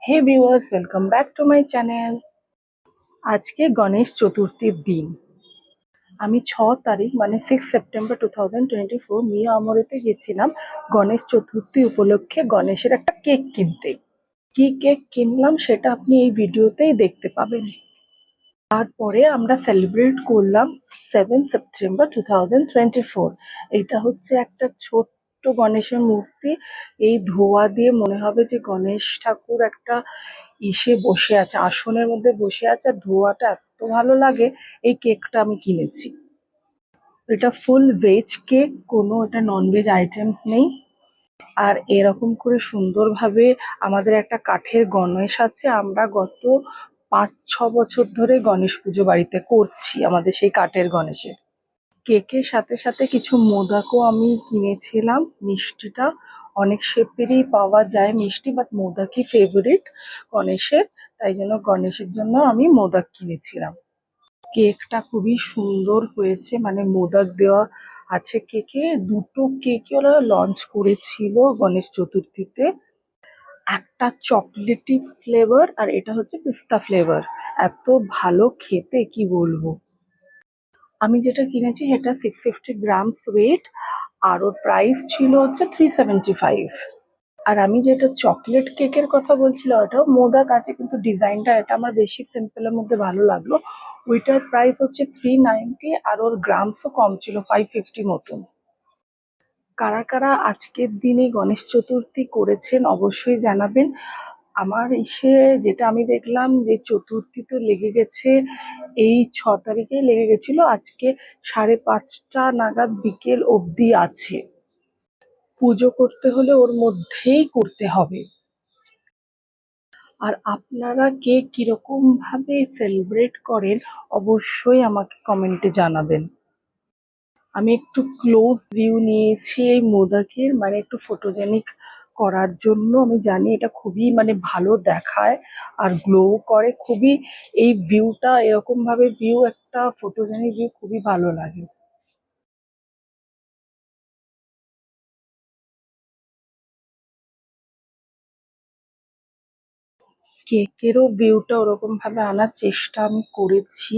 Hey viewers, welcome back to my channel. আজকে গণেশ চতুর্থীর দিন। আমি 6 তারিখ মানে 6 সেপ্টেম্বর 2024 মিয়া আমরেতে গেছিলাম গণেশ চতুর্থী উপলক্ষে গণেশের একটা কেক কিনতে। কি কেক কিনলাম সেটা আপনি এই ভিডিওতেই দেখতে পাবেন। তারপরে আমরা সেলিব্রেট করলাম 7 সেপ্টেম্বর 2024। এটা হচ্ছে একটা ছোট্ট গণেশের মূর্তি। এই ধোয়া দিয়ে মনে হবে যে গণেশ ঠাকুর একটা বসে আছে, আসনের মধ্যে বসে আছে, আর ধোয়াটা এত ভালো লাগে। এই কেকটা আমি কিনেছি। এটা ফুল ভেজ কেক, কোনো এটা ননভেজ আইটেম নেই। আর এরকম করে সুন্দরভাবে আমাদের একটা কাঠের গণেশ আছে। আমরা গত 5-6 বছর ধরে গণেশ পুজো বাড়িতে করছি আমাদের সেই কাঠের গণেশের। কেকের সাথে সাথে কিছু মোদকও আমি কিনেছিলাম। মিষ্টিটা অনেক শেপেরই পাওয়া যায় মিষ্টি, বাট মোদকই ফেভারিট গণেশের, তাই জন্য গণেশের জন্য আমি মোদক কিনেছিলাম। কেকটা খুবই সুন্দর হয়েছে, মানে মোদক দেওয়া আছে কেকে। দুটো কেকই ওরা লঞ্চ করেছিল গণেশ চতুর্থীতে। একটা চকলেটি ফ্লেভার আর এটা হচ্ছে পিস্তা ফ্লেভার। এত ভালো খেতে কি বলবো। আমি যেটা কিনেছি সেটা 650 গ্রামস ওয়েট, আর ওর প্রাইস ছিল হচ্ছে 375। আর আমি যেটা চকলেট কেকের কথা বলছিলাম ওটাও মোদক আছে, কিন্তু ডিজাইনটা এটা আমার বেশি সিম্পলের মধ্যে ভালো লাগলো। ওইটার প্রাইস হচ্ছে 390, আর ওর গ্রামসও কম ছিল, 550 মতন। কারা কারা আজকের দিনে গণেশ চতুর্থী করেছেন অবশ্যই জানাবেন। আমার যেটা আমি দেখলাম যে চতুর্থী তো লেগে গেছে, এই 6 তারিখে লেগে গেছিল, আজকে 5:30 নাগাদ বিকেল অবধি আছে। পুজো করতে হলে ওর মধ্যেই করতে হবে। আর আপনারা কে কিরকম ভাবে সেলিব্রেট করেন অবশ্যই আমাকে কমেন্টে জানাবেন। আমি একটু ক্লোজ ভিউ নিয়েছি এই মোদকের, মানে একটু ফটোজেনিক করার জন্য। আমি জানি এটা খুবই মানে ভালো দেখায় আর গ্লো করে খুবই। এই ভিউটা এরকম ভাবে একটা ফটোজেনিক ভিউ খুবই ভালো লাগে। কেকেরও ভিউটা ওরকম ভাবে আনার চেষ্টা আমি করেছি।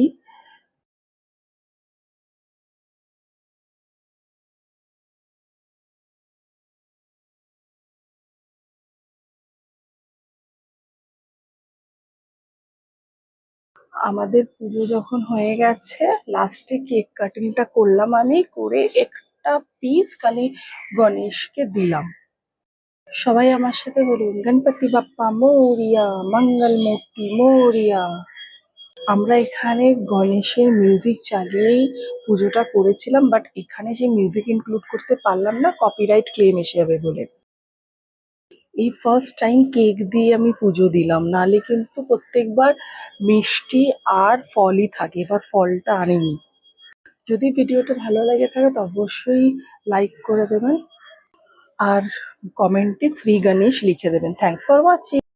আমাদের পুজো যখন হয়ে গেছে, লাস্টে কেক কাটিংটা করলাম, আমি করে একটা পিস খালি গণেশকে দিলাম। সবাই আমার সাথে বলুন, গণপতি বাপ্পা মোরিয়া, মঙ্গল মূর্তি মোরিয়া। আমরা এখানে গণেশের মিউজিক চালিয়েই পুজোটা করেছিলাম, বাট এখানে সেই মিউজিক ইনক্লুড করতে পারলাম না, কপিরাইট ক্লেম এসে যাবে বলে। এই ফার্স্ট টাইম কেক দিয়ে আমি পুজো দিলাম, নাহলে কিন্তু প্রত্যেকবার মিষ্টি আর ফলই থাকে, এবার ফলটা আনিনি। যদি ভিডিওটা ভালো লাগে থাকে তো অবশ্যই লাইক করে দেবেন, আর কমেন্টে শ্রী গণেশ লিখে দেবেন। Thanks for watching.